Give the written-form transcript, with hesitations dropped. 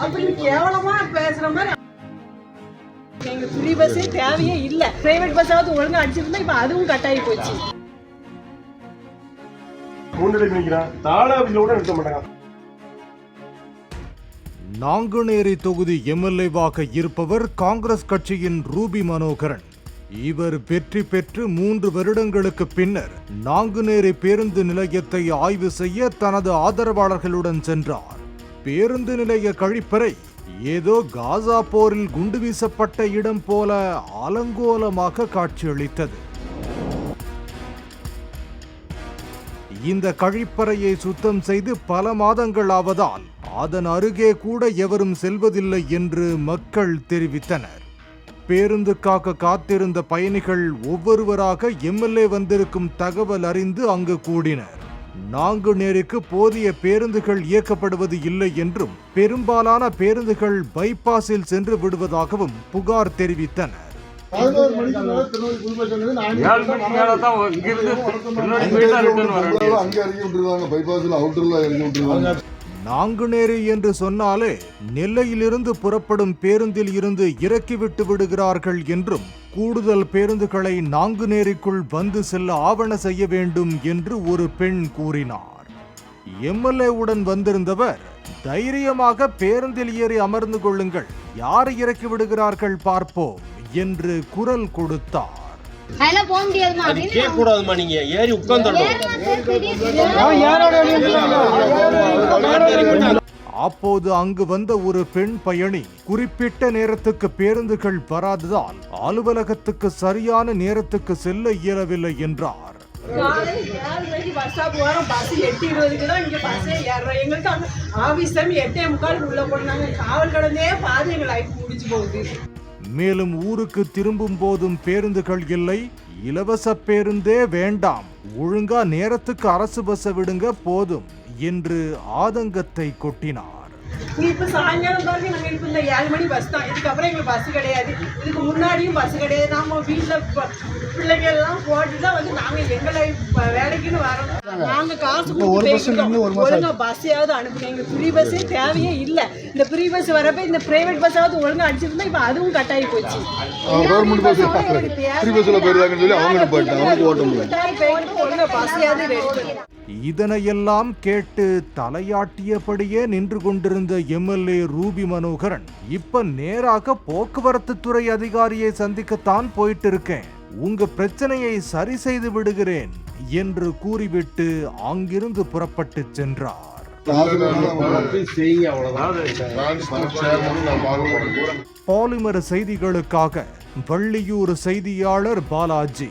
அப்படின்னு கேவலமா பேசுற மாதிரி. எங்க ஃப்ரீ பஸ்ஸே தேவையே இல்ல. பிரைவேட் பஸ்ஸாவது ஒழுங்கா அடிச்சிருந்தா இப்ப அதுவும் கட்டாயி போச்சு. நாங்குநேரி தொகுதி எம்எல்ஏவாக இருப்பவர் காங்கிரஸ் கட்சியின் ரூபி மனோகரன். இவர் வெற்றி பெற்று 3 வருடங்களுக்கு பின்னர் நாங்குநேரி பேருந்து நிலையத்தை ஆய்வு செய்ய தனது ஆதரவாளர்களுடன் சென்றார். பேருந்து நிலைய கழிப்பறை ஏதோ காசா போரில் குண்டு வீசப்பட்ட இடம் போல அலங்கோலமாக காட்சியளித்தது. இந்த கழிப்பறையை சுத்தம் செய்து பல மாதங்கள் ஆவதால் அதன் அருகே கூட எவரும் செல்வதில்லை என்று மக்கள் தெரிவித்தனர். பேருந்துக்காக காத்திருந்த பயணிகள் ஒவ்வொருவராக எம்எல்ஏ வந்திருக்கும் தகவல் அறிந்து அங்கு கூடினர். நாங்குநேரிக்கு போதிய பேருந்துகள் இயக்கப்படுவது இல்லை என்றும் பெரும்பாலான பேருந்துகள் பைபாஸில் சென்று விடுவதாகவும் புகார் தெரிவித்தனர். நாங்குநேரி என்று சொன்னாலே நெல்லையிலிருந்து புறப்படும் பேருந்தில் இருந்து இறக்கிவிட்டு விடுகிறார்கள் என்றும் கூடுதல் பேருந்துகளை நாங்குநேரிக்குள் வந்து செல்ல ஆவண செய்ய வேண்டும் என்று ஒரு பெண் கூறினார். எம்எல்ஏவுடன் வந்திருந்தவர் தைரியமாக பேருந்தில் ஏறி அமர்ந்து கொள்ளுங்கள், யார் இறக்கி விடுகிறார்கள் பார்ப்போம் என்று குரல் கொடுத்தார். அப்போது அங்கு வந்த ஒரு பெண் பயணி குறிப்பிட்ட நேரத்துக்கு பேருந்துகள் வராததால் அலுவலகத்துக்கு சரியான நேரத்துக்கு செல்ல இயலவில்லை என்றார். காலை 7 மணிக்கு பஸ் ஸ்டாப் வரோம். பஸ் 8:20க்கு தான் இங்க பஸ்ஸே ஏறுறோம். எங்களுக்கு அங்க ஆபீஸ் டைம் 8:45 உள்ள போனாங்க. காவல் கடந்தே பாதி எங்க லைஃப் முடிச்சு போகுது. மேலும் ஊருக்கு திரும்பும் போதும் பேருந்துகள் இல்லை, இலவச பேருந்தே வேண்டாம், ஒழுங்கா நேரத்துக்கு அரசு பஸ் விடுங்க போதும் என்று ஆதங்கத்தை கொட்டினார். இப்ப சாயங்காலம் பாருங்க, நாங்க இப்ப இந்த 7 மணி பஸ் தான். இதுக்கப்புறம் எங்களுக்கு பஸ் கிடையாது. இதுக்கு முன்னாடியும் பஸ் கிடையாது. நாம வீட்டுல பிள்ளைங்க எல்லாம் போட்டுதான் வந்து நாங்க எங்களை வேலைக்குன்னு வரோம். நாங்க காசு ஒழுங்கா பஸ்ஸாவது அனுப்புங்க. எங்க ஃப்ரீ பஸ்ஸே தேவையே இல்ல. இந்த ஃப்ரீ பஸ் வரப்ப இந்த பிரைவேட் பஸ்ஸாவது ஒழுங்கா அடிச்சிருந்தா இப்ப அதுவும் கட்டாயி போச்சு. ஒழுங்கா பஸ்ஸாவது ரெடி. இதனையெல்லாம் கேட்டு தலையாட்டியபடியே நின்று கொண்டிருந்த எம்எல்ஏ ரூபி மனோகரன் இப்ப நேராக போக்குவரத்து துறை அதிகாரியை சந்திக்கத்தான் போயிட்டு இருக்கேன், உங்க பிரச்சனையை சரி செய்து விடுகிறேன் என்று கூறிவிட்டு அங்கிருந்து புறப்பட்டு சென்றார். பாலிமர் செய்திகளுக்காக வள்ளியூர் செய்தியாளர் பாலாஜி.